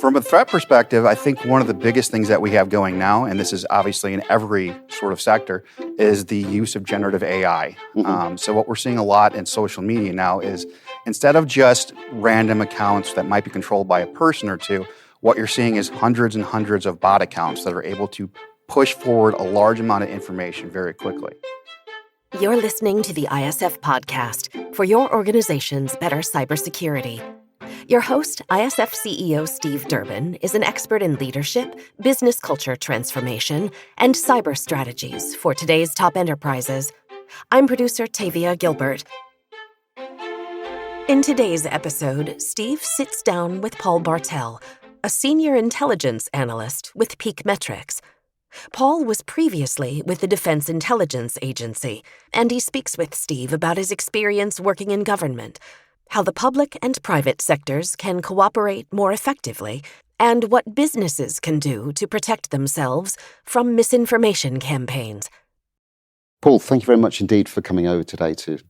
From a threat perspective, I think one of the biggest things that we have going now, and this is obviously in every sort of sector, is the use of generative AI. So what we're seeing a lot in social media now is instead of just random accounts that might be controlled by a person or two, what you're seeing is hundreds and hundreds of bot accounts that are able to push forward a large amount of information very quickly. You're listening to the ISF podcast for your organization's better cybersecurity. Your host, ISF CEO Steve Durbin, is an expert in leadership, business culture transformation, and cyber strategies for today's top enterprises. I'm producer Tavia Gilbert. In today's episode, Steve sits down with Paul Bartel, a senior intelligence analyst with PeakMetrics. Paul was previously with the Defense Intelligence Agency, and he speaks with Steve about his experience working in government, how the public and private sectors can cooperate more effectively, and what businesses can do to protect themselves from misinformation campaigns. Paul, thank you very much indeed for coming over today to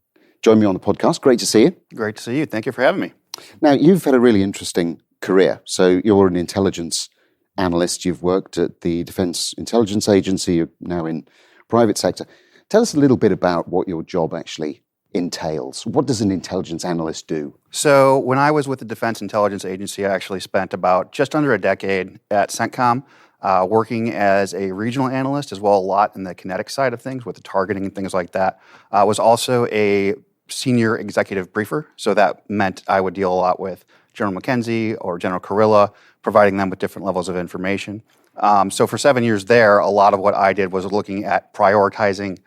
join me on the podcast. Great to see you. Great to see you. Thank you for having me. Now, you've had a really interesting career. So you're an intelligence analyst. You've worked at the Defense Intelligence Agency. You're now in private sector. Tell us a little bit about what your job actually entails. What does an intelligence analyst do? So when I was with the Defense Intelligence Agency, I actually spent about just under a decade at CENTCOM, working as a regional analyst, as well a lot in the kinetic side of things with the targeting and things like that. I was also a senior executive briefer, so that meant I would deal a lot with General McKenzie or General Kurilla, providing them with different levels of information. So for 7 years there, a lot of what I did was looking at prioritizing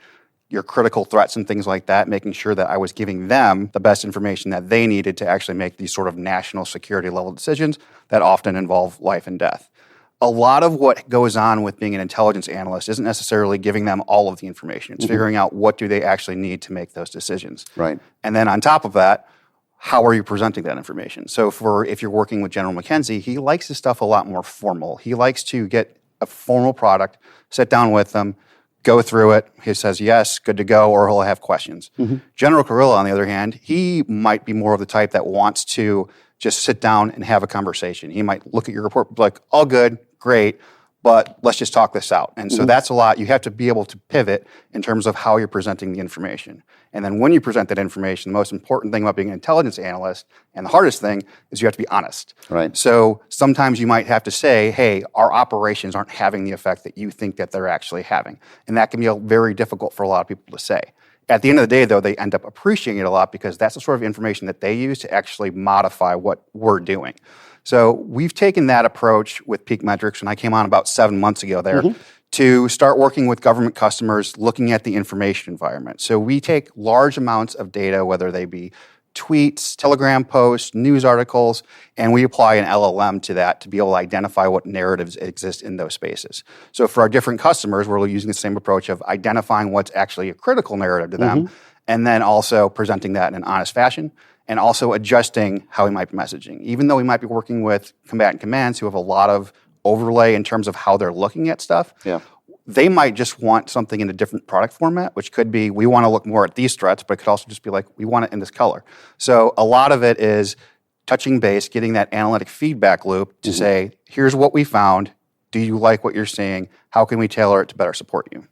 your critical threats and things like that, making sure that I was giving them the best information that they needed to actually make these sort of national security level decisions that often involve life and death. A lot of what goes on with being an intelligence analyst isn't necessarily giving them all of the information. It's figuring out what do they actually need to make those decisions. Right. And then on top of that, how are you presenting that information? So if you're working with General McKenzie, he likes his stuff a lot more formal. He likes to get a formal product, sit down with them, go through it. He says, yes, good to go, or he'll have questions. General Kurilla, on the other hand, he might be more of the type that wants to just sit down and have a conversation. He might look at your report, be like, all good, great, but let's just talk this out. And so that's a lot. You have to be able to pivot in terms of how you're presenting the information. And then when you present that information, the most important thing about being an intelligence analyst, and the hardest thing, is you have to be honest. Right. So sometimes you might have to say, hey, our operations aren't having the effect that you think that they're actually having. And that can be very difficult for a lot of people to say. At the end of the day, though, they end up appreciating it a lot because that's the sort of information that they use to actually modify what we're doing. So we've taken that approach with PeakMetrics, and I came on about 7 months ago there, to start working with government customers looking at the information environment. So we take large amounts of data, whether they be tweets, Telegram posts, news articles, and we apply an LLM to that to be able to identify what narratives exist in those spaces. So for our different customers, we're using the same approach of identifying what's actually a critical narrative to them, and then also presenting that in an honest fashion, and also adjusting how we might be messaging. Even though we might be working with combatant commands who have a lot of overlay in terms of how they're looking at stuff, they might just want something in a different product format, which could be, we want to look more at these threats, but it could also just be like, we want it in this color. So a lot of it is touching base, getting that analytic feedback loop to say, here's what we found. Do you like what you're seeing? How can we tailor it to better support you?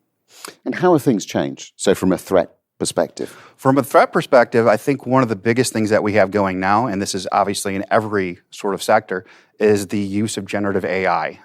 And how have things changed? So from a threat perspective? From a threat perspective, I think one of the biggest things that we have going now, and this is obviously in every sort of sector, is the use of generative AI.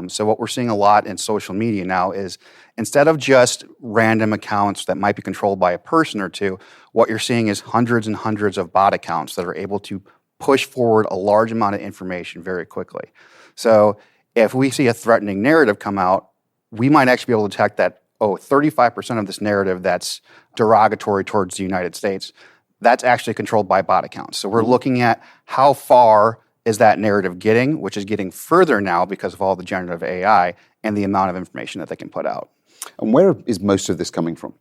So what we're seeing a lot in social media now is instead of just random accounts that might be controlled by a person or two, what you're seeing is hundreds and hundreds of bot accounts that are able to push forward a large amount of information very quickly. So if we see a threatening narrative come out, we might actually be able to detect that, 35% of this narrative that's derogatory towards the United States, that's actually controlled by bot accounts. So we're looking at how far is that narrative getting, which is getting further now because of all the generative AI and the amount of information that they can put out. And where is most of this coming from?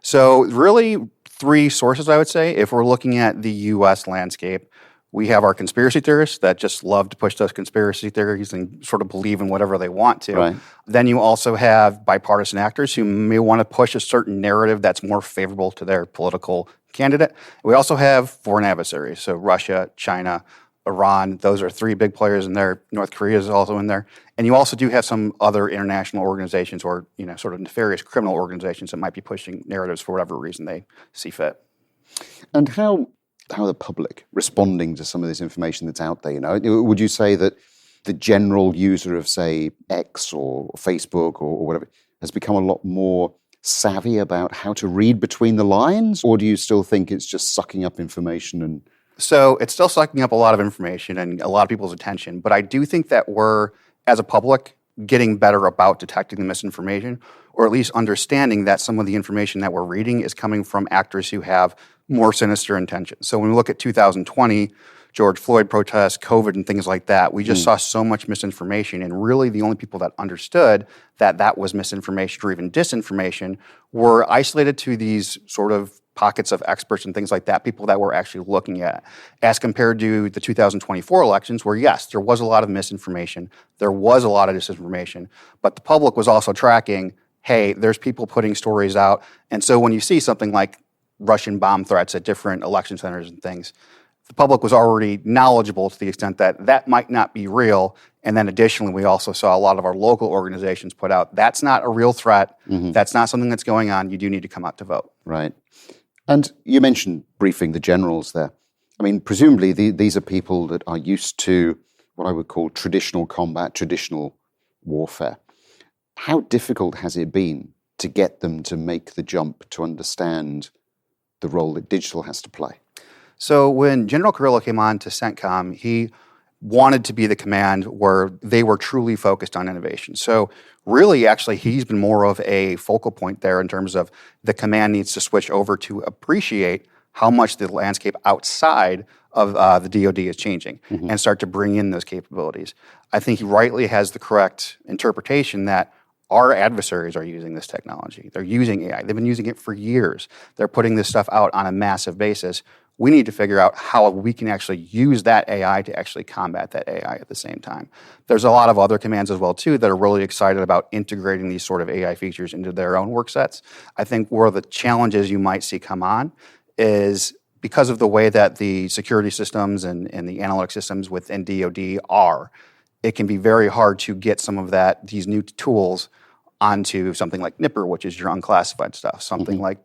So really 3 sources, I would say. If we're looking at the U.S. landscape, we have our conspiracy theorists that just love to push those conspiracy theories and sort of believe in whatever they want to. Right. Then you also have bipartisan actors who may want to push a certain narrative that's more favorable to their political candidate. We also have foreign adversaries, so Russia, China, Iran. Those are three big players in there. North Korea is also in there. And you also do have some other international organizations or, sort of nefarious criminal organizations that might be pushing narratives for whatever reason they see fit. And how are the public responding to some of this information that's out there? Would you say that the general user of, say, X or Facebook or whatever has become a lot more savvy about how to read between the lines? Or do you still think it's just sucking up information? So it's still sucking up a lot of information and a lot of people's attention. But I do think that we're, as a public, getting better about detecting the misinformation, or at least understanding that some of the information that we're reading is coming from actors who have more sinister intentions. So when we look at 2020, George Floyd protests, COVID, and things like that, we just saw so much misinformation. And really the only people that understood that that was misinformation or even disinformation were isolated to these sort of pockets of experts and things like that, people that were actually looking at it, as compared to the 2024 elections where, yes, there was a lot of misinformation, there was a lot of disinformation, but the public was also tracking, hey, there's people putting stories out. And so when you see something like Russian bomb threats at different election centers and things, the public was already knowledgeable to the extent that that might not be real. And then additionally, we also saw a lot of our local organizations put out, that's not a real threat, that's not something that's going on, you do need to come out to vote. Right. And you mentioned briefing the generals there. I mean, presumably these are people that are used to what I would call traditional combat, traditional warfare. How difficult has it been to get them to make the jump to understand the role that digital has to play? So when General Carrillo came on to CENTCOM, he wanted to be the command where they were truly focused on innovation. So really, actually, he's been more of a focal point there in terms of the command needs to switch over to appreciate how much the landscape outside of the DoD is changing and start to bring in those capabilities. I think he rightly has the correct interpretation that our adversaries are using this technology. They're using AI. They've been using it for years. They're putting this stuff out on a massive basis. We need to figure out how we can actually use that AI to actually combat that AI at the same time. There's a lot of other commands as well, too, that are really excited about integrating these sort of AI features into their own work sets. I think where the challenges you might see come on is because of the way that the security systems and the analytic systems within DoD are, it can be very hard to get some of these new tools onto something like Nipper, which is your unclassified stuff, something like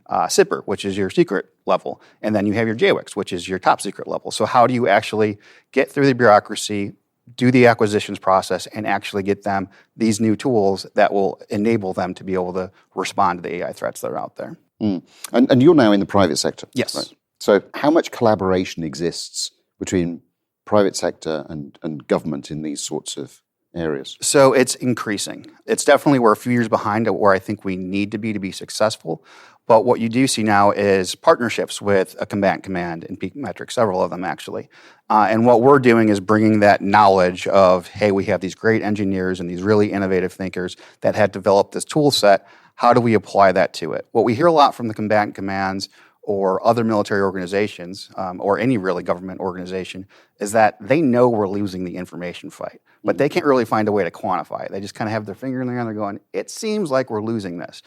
SIPR, which is your secret level, and then you have your JWICs, which is your top secret level. So how do you actually get through the bureaucracy, do the acquisitions process, and actually get them these new tools that will enable them to be able to respond to the AI threats that are out there? And you're now in the private sector. Yes. Right? So how much collaboration exists between private sector and government in these sorts of areas? So it's increasing. It's definitely we're a few years behind where I think we need to be successful. But what you do see now is partnerships with a combatant command and PeakMetrics, several of them actually. And what we're doing is bringing that knowledge of, hey, we have these great engineers and these really innovative thinkers that had developed this tool set. How do we apply that to it? What we hear a lot from the combatant commands or other military organizations, or any really government organization, is that they know we're losing the information fight, but they can't really find a way to quantify it. They just kind of have their finger in the air and they're going, it seems like we're losing this.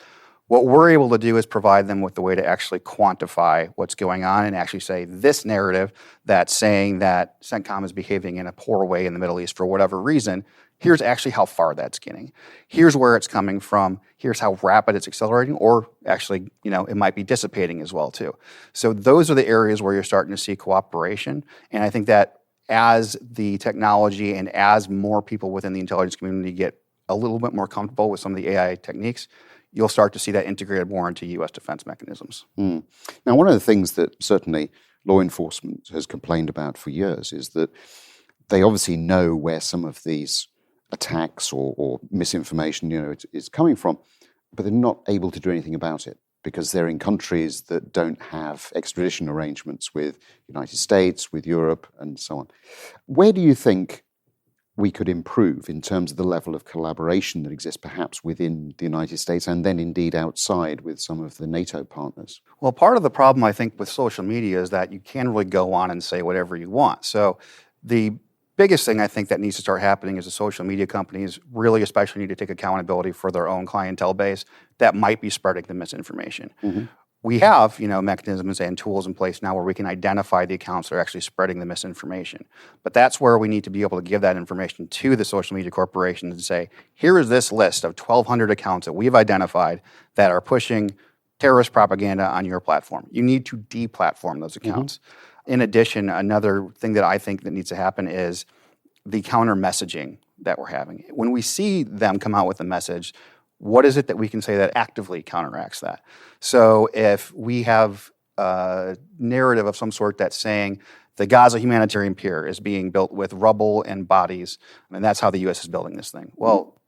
What we're able to do is provide them with the way to actually quantify what's going on and actually say this narrative that's saying that CENTCOM is behaving in a poor way in the Middle East for whatever reason. Here's actually how far that's getting. Here's where it's coming from. Here's how rapid it's accelerating, or actually, it might be dissipating as well too. So those are the areas where you're starting to see cooperation. And I think that as the technology and as more people within the intelligence community get a little bit more comfortable with some of the AI techniques, you'll start to see that integrated more into U.S. defense mechanisms. Now, one of the things that certainly law enforcement has complained about for years is that they obviously know where some of these attacks or misinformation, is coming from, but they're not able to do anything about it because they're in countries that don't have extradition arrangements with the United States, with Europe, and so on. Where do you think we could improve in terms of the level of collaboration that exists perhaps within the United States and then indeed outside with some of the NATO partners? Well, part of the problem, I think, with social media is that you can really go on and say whatever you want. So the biggest thing I think that needs to start happening is the social media companies really especially need to take accountability for their own clientele base that might be spreading the misinformation. we have, mechanisms and tools in place now where we can identify the accounts that are actually spreading the misinformation. But that's where we need to be able to give that information to the social media corporations and say, here is this list of 1,200 accounts that we've identified that are pushing terrorist propaganda on your platform. You need to deplatform those accounts. In addition, another thing that I think that needs to happen is the counter messaging that we're having. When we see them come out with a message, what is it that we can say that actively counteracts that? So if we have a narrative of some sort that's saying the Gaza humanitarian pier is being built with rubble and bodies, and that's how the U.S. is building this thing. Well,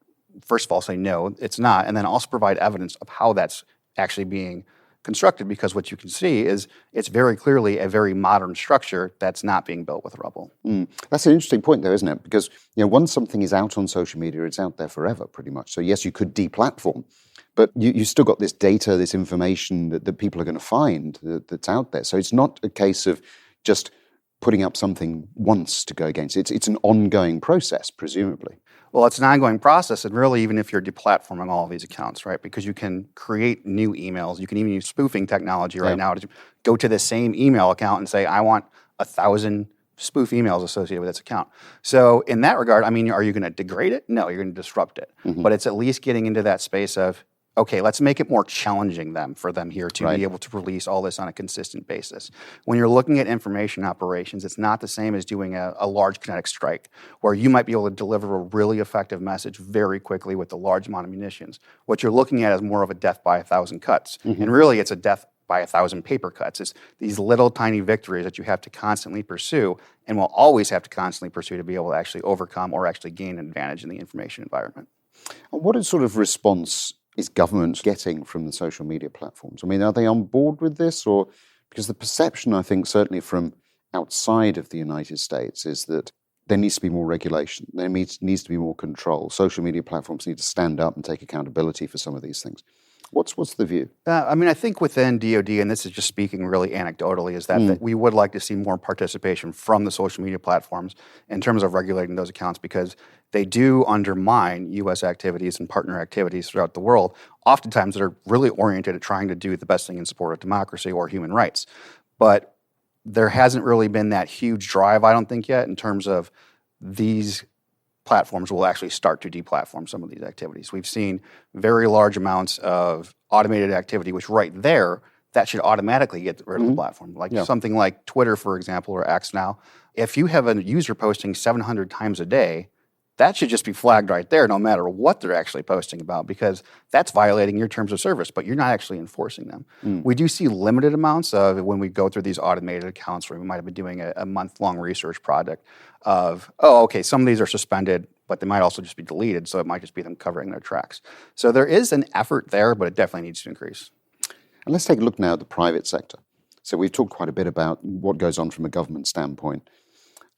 first of all, say no, it's not, and then also provide evidence of how that's actually being constructed, because what you can see is it's very clearly a very modern structure that's not being built with rubble. That's an interesting point, though, isn't it? Because once something is out on social media, it's out there forever, pretty much. So yes, you could deplatform, but you still got this data, this information that people are going to find that's out there. So it's not a case of just putting up something once to go against. It's an ongoing process, presumably. Well, it's an ongoing process, and really, even if you're deplatforming all of these accounts, right? Because you can create new emails. You can even use spoofing technology right now to go to the same email account and say, I want 1,000 spoof emails associated with this account. So in that regard, are you going to degrade it? No, you're going to disrupt it. But it's at least getting into that space of, okay, let's make it more challenging for them here to be able to release all this on a consistent basis. When you're looking at information operations, it's not the same as doing a large kinetic strike, where you might be able to deliver a really effective message very quickly with a large amount of munitions. What you're looking at is more of a death by 1,000 cuts. And really, it's a death by 1,000 paper cuts. It's these little tiny victories that you have to constantly pursue and will always have to constantly pursue to be able to actually overcome or actually gain an advantage in the information environment. What sort of response is government getting from the social media platforms? Are they on board with this? Or because the perception, I think, certainly from outside of the United States, is that there needs to be more regulation. There needs to be more control. Social media platforms need to stand up and take accountability for some of these things. What's the view? I think within DoD, and this is just speaking really anecdotally, is that we would like to see more participation from the social media platforms in terms of regulating those accounts, because they do undermine U.S. activities and partner activities throughout the world, oftentimes that are really oriented at trying to do the best thing in support of democracy or human rights. But there hasn't really been that huge drive, I don't think, yet, in terms of these platforms will actually start to deplatform some of these activities. We've seen very large amounts of automated activity, which right there, that should automatically get rid of the platform. Something like Twitter, for example, or X now. If you have a user posting 700 times a day, that should just be flagged right there, no matter what they're actually posting about, because that's violating your terms of service, but you're not actually enforcing them. We do see limited amounts of, when we go through these automated accounts, where we might have been doing a month-long research project of, some of these are suspended, but they might also just be deleted, so it might just be them covering their tracks. So there is an effort there, but it definitely needs to increase. And let's take a look now at the private sector. So we've talked quite a bit about what goes on from a government standpoint.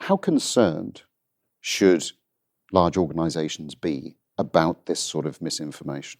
How concerned should large organizations be about this sort of misinformation?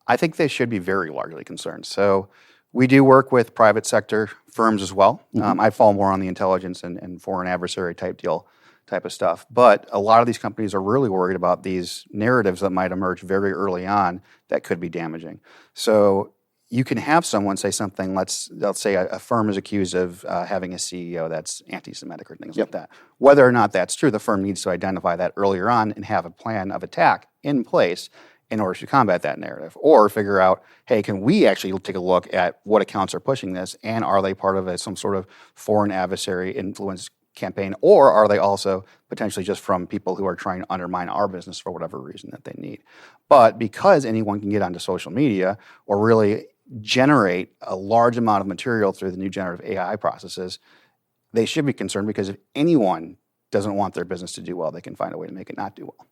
I think they should be very largely concerned. So we do work with private sector firms as well. I fall more on the intelligence and foreign adversary type of stuff. But a lot of these companies are really worried about these narratives that might emerge very early on that could be damaging. So you can have someone say something, let's say a firm is accused of having a CEO that's anti-Semitic or things like that. Whether or not that's true, the firm needs to identify that earlier on and have a plan of attack in place in order to combat that narrative. Or figure out, hey, can we actually take a look at what accounts are pushing this, and are they part of some sort of foreign adversary influence campaign, or are they also potentially just from people who are trying to undermine our business for whatever reason that they need. But because anyone can get onto social media or really generate a large amount of material through the new generative AI processes, they should be concerned, because if anyone doesn't want their business to do well, they can find a way to make it not do well.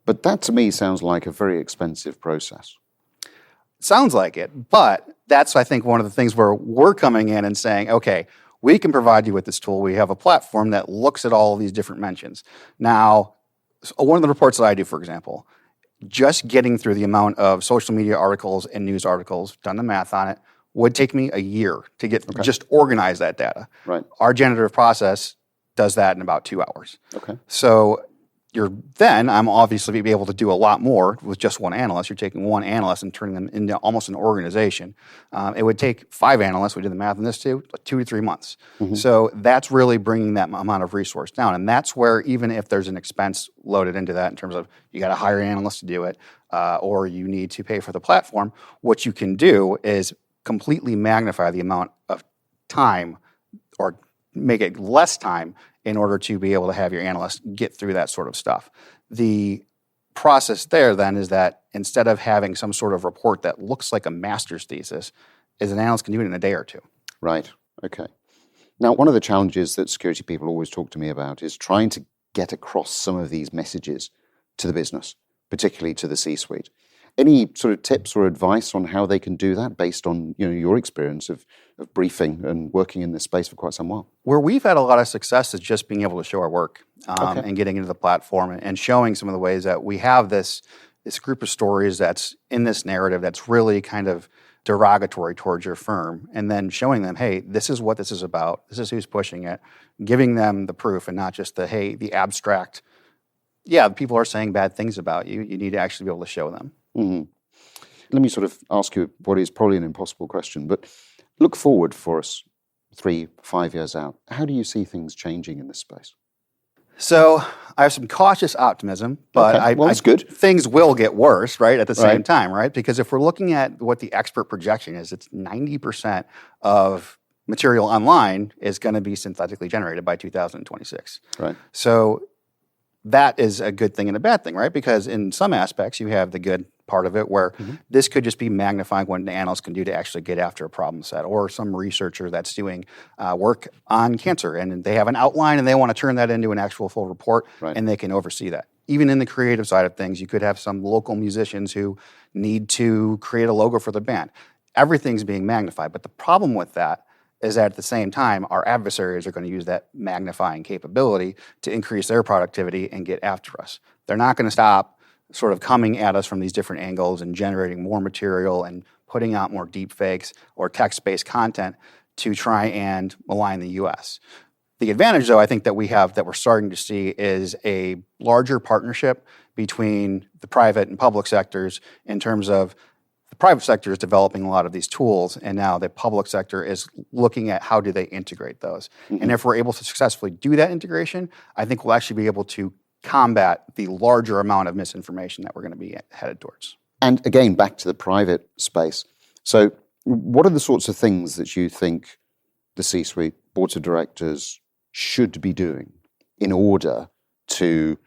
But that to me sounds like a very expensive process. Sounds like it, but that's, I think, one of the things where we're coming in and saying, okay, we can provide you with this tool. We have a platform that looks at all of these different mentions. Now, one of the reports that I do, for example, just getting through the amount of social media articles and news articles, done the math on it, would take me a year to get just organize that data. Right. Our generative process does that in about 2 hours. Okay. So I'm obviously be able to do a lot more with just one analyst. You're taking one analyst and turning them into almost an organization. It would take 5 analysts, we did the math on this too, 2 to 3 months. So that's really bringing that amount of resource down. And that's where, even if there's an expense loaded into that in terms of you got to hire an analyst to do it, or you need to pay for the platform, what you can do is completely magnify the amount of time or make it less time in order to be able to have your analyst get through that sort of stuff. The process there then is that instead of having some sort of report that looks like a master's thesis, is an analyst can do it in a day or 2. Right. Okay. Now, one of the challenges that security people always talk to me about is trying to get across some of these messages to the business, particularly to the C-suite. Any sort of tips or advice on how they can do that based on your experience of briefing and working in this space for quite some while? Where we've had a lot of success is just being able to show our work and getting into the platform and showing some of the ways that we have this group of stories that's in this narrative that's really kind of derogatory towards your firm, and then showing them, hey, this is what this is about, this is who's pushing it, giving them the proof and not just the abstract, people are saying bad things about you. You need to actually be able to show them. Mm-hmm. Let me sort of ask you what is probably an impossible question, but look forward for us 3-5 years out. How do you see things changing in this space? So I have some cautious optimism, but that's good. Things will get worse, right, at the same time, right? Because if we're looking at what the expert projection is, it's 90% of material online is going to be synthetically generated by 2026. Right. So that is a good thing and a bad thing, right? Because in some aspects, you have the good part of it where this could just be magnifying what an analyst can do to actually get after a problem set, or some researcher that's doing work on cancer and they have an outline and they want to turn that into an actual full report, and they can oversee that. Even in the creative side of things, you could have some local musicians who need to create a logo for the band. Everything's being magnified, but the problem with that is that at the same time, our adversaries are going to use that magnifying capability to increase their productivity and get after us. They're not going to stop sort of coming at us from these different angles and generating more material and putting out more deep fakes or text-based content to try and malign the U.S. The advantage, though, I think that we have that we're starting to see is a larger partnership between the private and public sectors in terms of the private sector is developing a lot of these tools, and now the public sector is looking at how do they integrate those. And if we're able to successfully do that integration, I think we'll actually be able to combat the larger amount of misinformation that we're going to be headed towards. And again, back to the private space. So what are the sorts of things that you think the C-suite, boards of directors should be doing in order to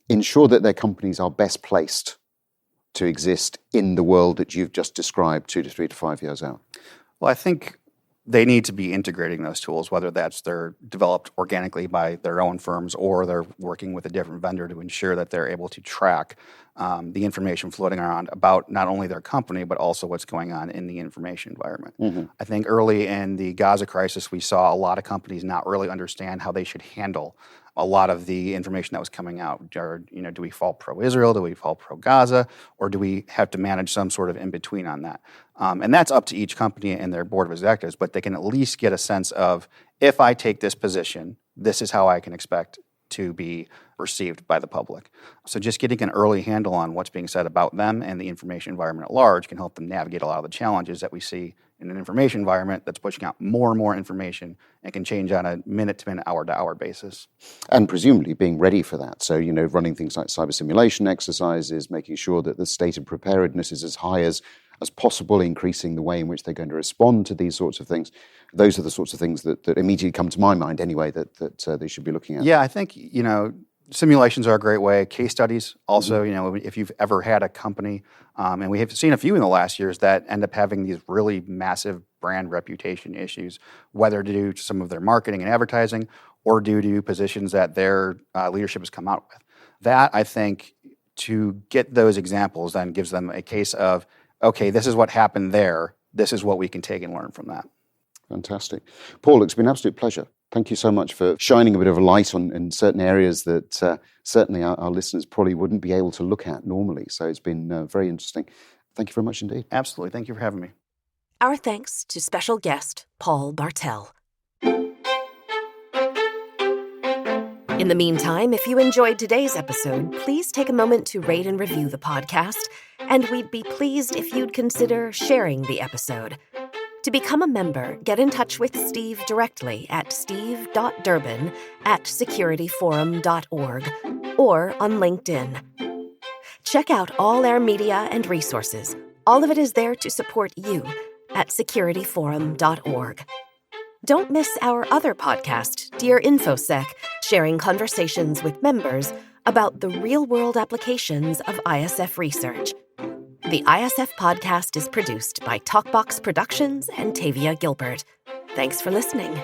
ensure that their companies are best placed to exist in the world that you've just described 2 to 3 to 5 years out? Well, I think they need to be integrating those tools, whether that's they're developed organically by their own firms or they're working with a different vendor to ensure that they're able to track the information floating around about not only their company, but also what's going on in the information environment. I think early in the Gaza crisis, we saw a lot of companies not really understand how they should handle a lot of the information that was coming out. Do we fall pro-Israel? Do we fall pro-Gaza? Or do we have to manage some sort of in-between on that? And that's up to each company and their board of executives, but they can at least get a sense of, if I take this position, this is how I can expect to be received by the public. So just getting an early handle on what's being said about them and the information environment at large can help them navigate a lot of the challenges that we see in an information environment that's pushing out more and more information and can change on a minute-to-minute, hour-to-hour basis. And presumably being ready for that. So, running things like cyber simulation exercises, making sure that the state of preparedness is as high as possible, increasing the way in which they're going to respond to these sorts of things. Those are the sorts of things that immediately come to my mind anyway that they should be looking at. Yeah, I think, simulations are a great way. Case studies also, if you've ever had a company, and we have seen a few in the last years that end up having these really massive brand reputation issues, whether due to some of their marketing and advertising or due to positions that their leadership has come out with. That, I think, to get those examples then gives them a case of, okay, this is what happened there. This is what we can take and learn from that. Fantastic. Paul, it's been an absolute pleasure. Thank you so much for shining a bit of a light on in certain areas that certainly our listeners probably wouldn't be able to look at normally. So it's been very interesting. Thank you very much indeed. Absolutely. Thank you for having me. Our thanks to special guest Paul Bartel. In the meantime, if you enjoyed today's episode, please take a moment to rate and review the podcast, and we'd be pleased if you'd consider sharing the episode. To become a member, get in touch with Steve directly at steve.durbin@securityforum.org or on LinkedIn. Check out all our media and resources. All of it is there to support you at securityforum.org. Don't miss our other podcast, Dear InfoSec, sharing conversations with members about the real-world applications of ISF research. The ISF podcast is produced by TalkBox Productions and Tavia Gilbert. Thanks for listening.